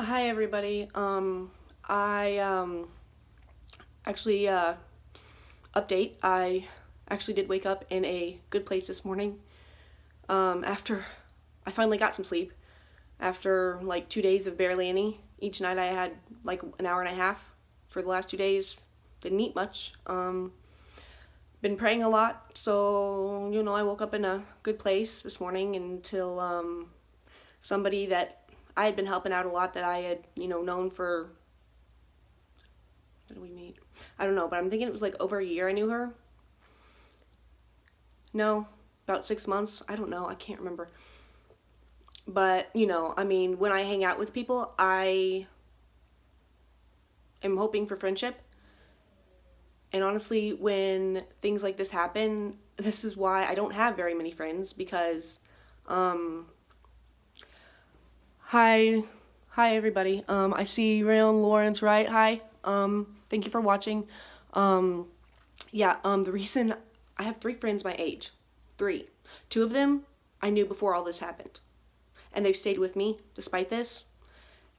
Hi everybody. I actually update. I actually did wake up in a good place this morning. After I finally got some sleep after like 2 days of barely any. Each night I had like an hour and a half for the last 2 days. Didn't eat much. Been praying a lot, so I woke up in a good place this morning until somebody that I had been helping out a lot that I had known for, when did we meet? I don't know, but I'm thinking it was like over a year I knew her. No, about 6 months. I don't know. I can't remember. But, when I hang out with people, I am hoping for friendship. And honestly, when things like this happen, this is why I don't have very many friends because, hi, hi everybody. I see Rayon Lawrence, right? Hi. Thank you for watching. The reason I have 3 friends my age, 3. 2 of them I knew before all this happened, and they've stayed with me despite this.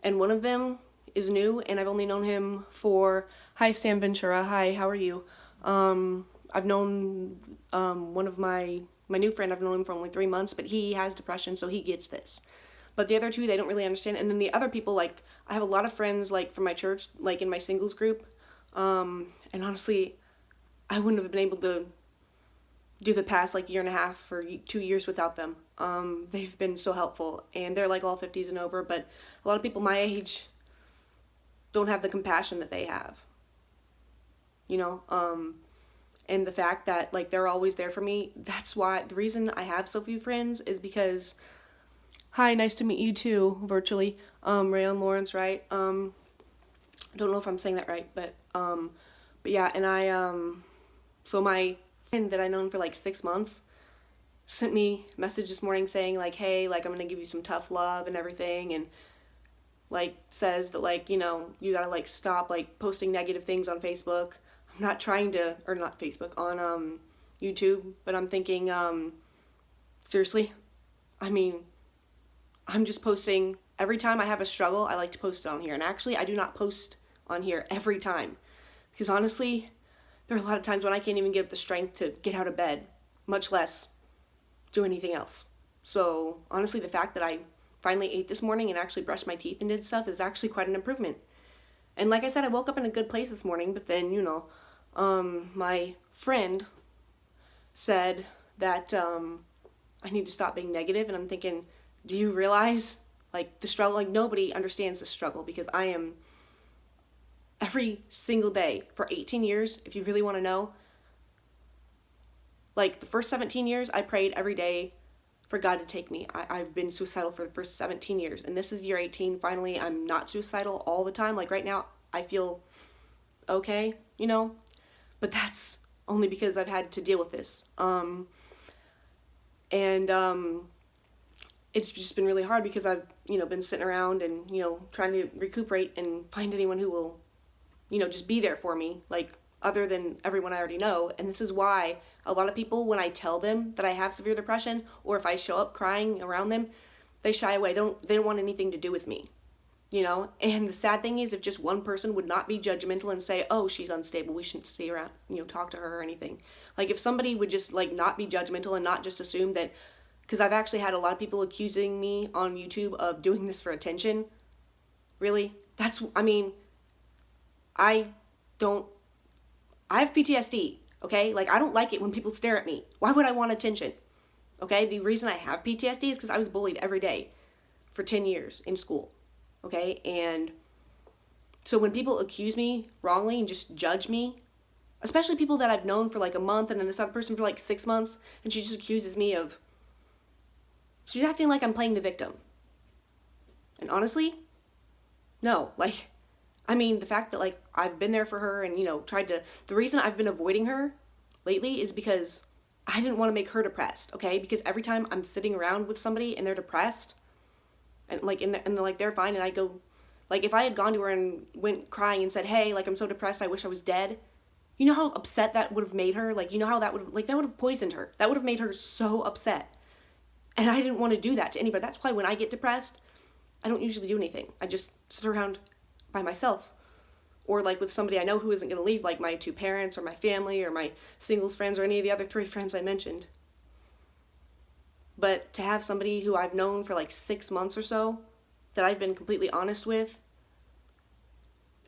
And one of them is new, and I've only known him for. Hi, Sam Ventura. Hi, how are you? I've known one of my new friend. I've known him for only 3 months, but he has depression, so he gets this. But the other 2, they don't really understand. And then the other people, like, I have a lot of friends, like, from my church, like, in my singles group. And honestly, I wouldn't have been able to do the past, like, year and a half or 2 years without them. They've been so helpful. And they're, like, all 50s and over. But a lot of people my age don't have the compassion that they have. And the fact that, like, they're always there for me, that's why, the reason I have so few friends is because. Hi, nice to meet you too, virtually. Rayon Lawrence, right? I don't know if I'm saying that right, but yeah, and so my friend that I known for like 6 months sent me a message this morning saying like, hey, like I'm gonna give you some tough love and everything, and like says that like, you gotta like stop like posting negative things on Facebook. I'm not trying to, or not Facebook, on YouTube, but I'm thinking, seriously? I mean, I'm just posting every time I have a struggle. I like to post it on here. And actually, I do not post on here every time. Because honestly, there are a lot of times when I can't even get up the strength to get out of bed, much less do anything else. So honestly, the fact that I finally ate this morning and actually brushed my teeth and did stuff is actually quite an improvement. And like I said, I woke up in a good place this morning, but then, my friend said that I need to stop being negative, and I'm thinking, do you realize, like, the struggle? Like, nobody understands the struggle because I am, every single day for 18 years, if you really want to know, like, the first 17 years, I prayed every day for God to take me. I've been suicidal for the first 17 years, and this is year 18. Finally, I'm not suicidal all the time. Like, right now, I feel okay, but that's only because I've had to deal with this. And it's just been really hard because I've, been sitting around and, trying to recuperate and find anyone who will, just be there for me, like, other than everyone I already know. And this is why a lot of people, when I tell them that I have severe depression, or if I show up crying around them, they shy away. They don't want anything to do with me, And the sad thing is, if just one person would not be judgmental and say, oh, she's unstable, we shouldn't stay around, talk to her or anything. Like, if somebody would just, like, not be judgmental and not just assume that, because I've actually had a lot of people accusing me on YouTube of doing this for attention. Really? I don't, I have PTSD, okay? Like, I don't like it when people stare at me. Why would I want attention? Okay? The reason I have PTSD is because I was bullied every day for 10 years in school, okay? And so when people accuse me wrongly and just judge me, especially people that I've known for like a month and then this other person for like 6 months, and she just accuses me of, she's acting like I'm playing the victim. And honestly, no. Like, the fact that, like, I've been there for her and, tried to, the reason I've been avoiding her lately is because I didn't want to make her depressed, okay? Because every time I'm sitting around with somebody and they're depressed, and, like, and like, they're fine, and I go, like, if I had gone to her and went crying and said, hey, like, I'm so depressed, I wish I was dead, you know how upset that would have made her? Like, how that would have poisoned her. That would have made her so upset. And I didn't want to do that to anybody. That's why when I get depressed, I don't usually do anything. I just sit around by myself. Or like with somebody I know who isn't going to leave, like my 2 parents or my family or my singles friends or any of the other 3 friends I mentioned. But to have somebody who I've known for like 6 months or so, that I've been completely honest with,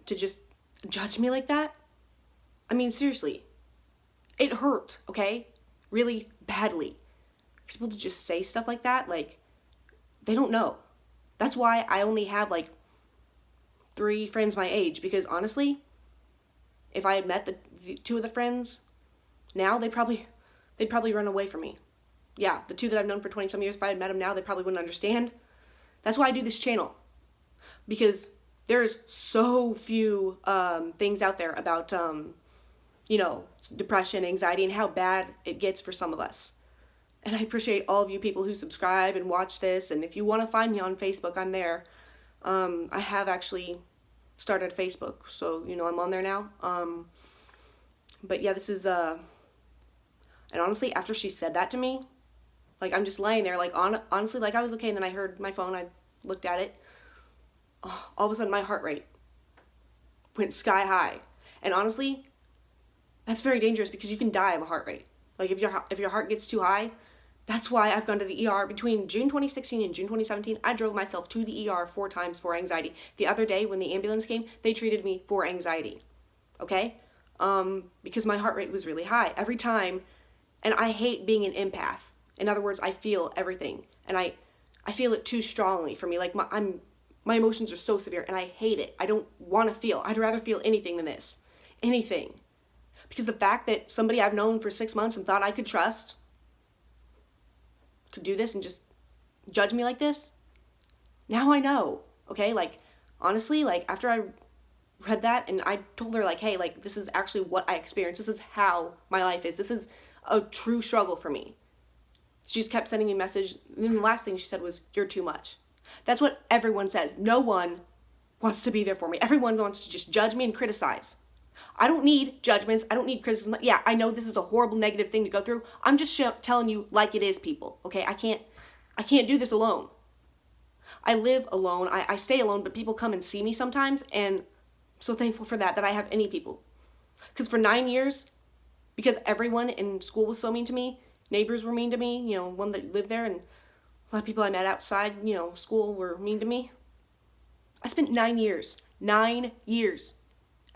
to just judge me like that, I mean, seriously, it hurt, okay? Really badly. People to just say stuff like that, like, they don't know. That's why I only have like 3 friends my age, because honestly, if I had met the 2 of the friends now, they'd probably run away from me. Yeah, the 2 that I've known for 20 some years, if I had met them now, they probably wouldn't understand. That's why I do this channel, because there's so few things out there about depression, anxiety, and how bad it gets for some of us. And I appreciate all of you people who subscribe and watch this. And if you want to find me on Facebook, I'm there. I have actually started Facebook, so I'm on there now. But yeah, this is and honestly, after she said that to me, like, I'm just laying there, like, honestly, like, I was okay, and then I heard my phone, I looked at it, all of a sudden my heart rate went sky high. And honestly, that's very dangerous, because you can die of a heart rate. Like, if your heart gets too high, that's why I've gone to the ER. Between June 2016 and June 2017, I drove myself to the ER 4 times for anxiety. The other day, when the ambulance came, they treated me for anxiety, okay? Because my heart rate was really high every time, and I hate being an empath. In other words, I feel everything, and I feel it too strongly for me. Like, my emotions are so severe, and I hate it. I don't want to feel. I'd rather feel anything than this. Anything. Because the fact that somebody I've known for 6 months and thought I could trust could do this and just judge me like this, now I know, okay? Like, honestly, like, after I read that and I told her, like, hey, like, this is actually what I experienced. This is how my life is. This is a true struggle for me. She just kept sending me a message, and then the last thing she said was, "You're too much." That's what everyone says. No one wants to be there for me. Everyone wants to just judge me and criticize. I don't need judgments. I don't need criticism. Yeah, I know this is a horrible negative thing to go through. I'm just telling you like it is, people. Okay, I can't do this alone. I live alone. I stay alone, but people come and see me sometimes, and I'm so thankful for that I have any people. Because for 9 years, because everyone in school was so mean to me, neighbors were mean to me, one that lived there, and a lot of people I met outside, school were mean to me. I spent 9 years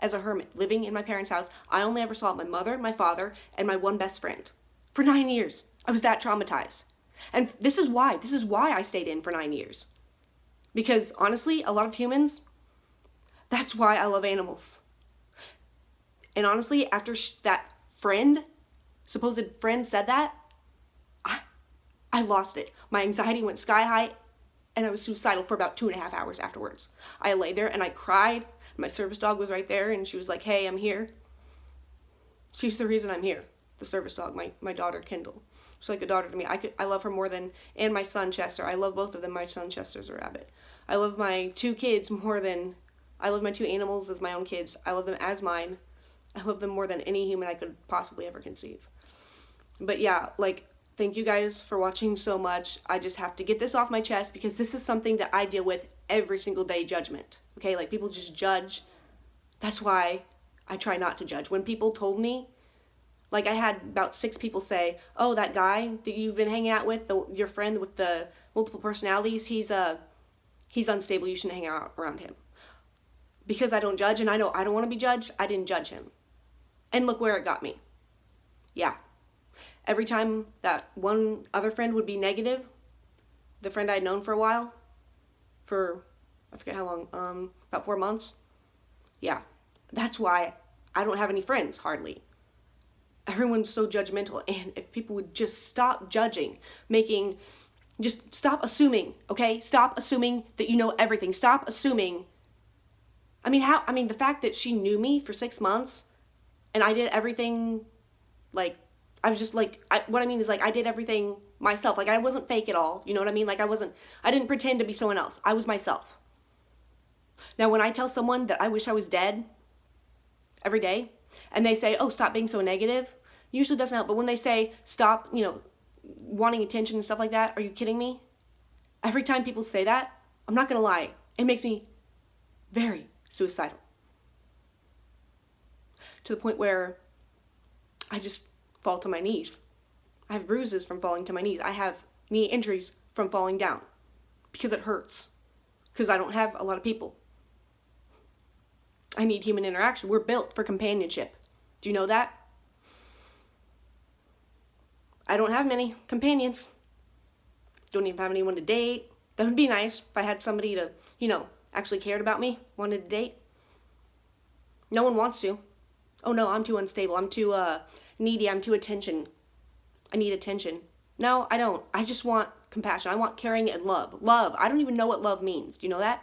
as a hermit, living in my parents' house. I only ever saw my mother, my father, and my one best friend. For 9 years. I was that traumatized. And this is why I stayed in for 9 years. Because honestly, a lot of humans, that's why I love animals. And honestly, after that supposed friend said that, I lost it. My anxiety went sky high, and I was suicidal for about 2.5 hours afterwards. I lay there and I cried. My service dog was right there, and she was like, "Hey, I'm here." She's the reason I'm here. The service dog, my daughter, Kendall. She's like a daughter to me. I love her more than, and my son, Chester. I love both of them. My son, Chester's a rabbit. I love my 2 kids more than, I love my 2 animals as my own kids. I love them as mine. I love them more than any human I could possibly ever conceive. But yeah, like, thank you guys for watching so much. I just have to get this off my chest, because this is something that I deal with every single day, judgment. Okay, like, people just judge. That's why I try not to judge. When people told me, like, I had about 6 people say, "Oh, that guy that you've been hanging out with, your friend with the multiple personalities, he's unstable. You shouldn't hang out around him." Because I don't judge, and I know I don't want to be judged, I didn't judge him. And look where it got me. Yeah. Every time that one other friend would be negative, the friend I'd known for a while, for, I forget how long, about 4 months. Yeah, that's why I don't have any friends, hardly. Everyone's so judgmental, and if people would just stop judging, just stop assuming, okay? Stop assuming that you know everything. Stop assuming. The fact that she knew me for 6 months, and I did everything, like, I was just like, what I mean is, like, I did everything myself. Like, I wasn't fake at all. You know what I mean? Like, I didn't pretend to be someone else. I was myself. Now, when I tell someone that I wish I was dead every day, and they say, "Oh, stop being so negative," usually doesn't help. But when they say, "Stop, wanting attention and stuff like that," are you kidding me? Every time people say that, I'm not gonna lie, it makes me very suicidal. To the point where I just fall to my knees. I have bruises from falling to my knees. I have knee injuries from falling down because it hurts. Because I don't have a lot of people. I need human interaction. We're built for companionship. Do you know that? I don't have many companions. Don't even have anyone to date. That would be nice if I had somebody to, actually cared about me, wanted to date. No one wants to. Oh no, I'm too unstable. I'm too needy. I'm too attention. I need attention. No, I don't. I just want compassion. I want caring and love. Love. I don't even know what love means. Do you know that?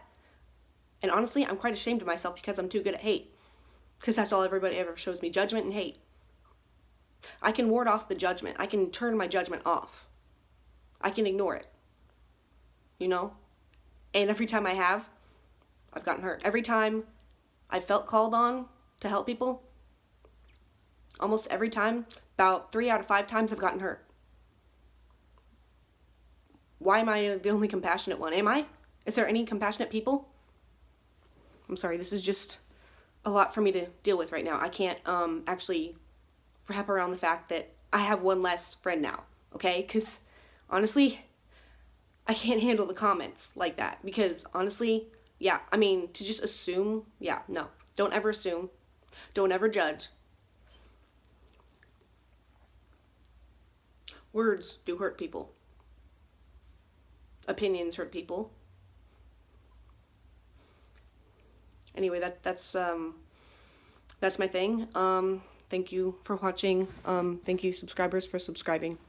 And honestly, I'm quite ashamed of myself because I'm too good at hate. Because that's all everybody ever shows me, judgment and hate. I can ward off the judgment. I can turn my judgment off. I can ignore it. And every time I've gotten hurt. Every time I felt called on to help people, almost every time, about 3 out of 5 times I've gotten hurt. Why am I the only compassionate one? Am I? Is there any compassionate people? I'm sorry, this is just a lot for me to deal with right now. I can't actually wrap around the fact that I have one less friend now, okay? Because honestly, I can't handle the comments like that. Because honestly, to just assume, no. Don't ever assume. Don't ever judge. Words do hurt people. Opinions hurt people. Anyway, that's my thing. Thank you for watching. Thank you subscribers for subscribing.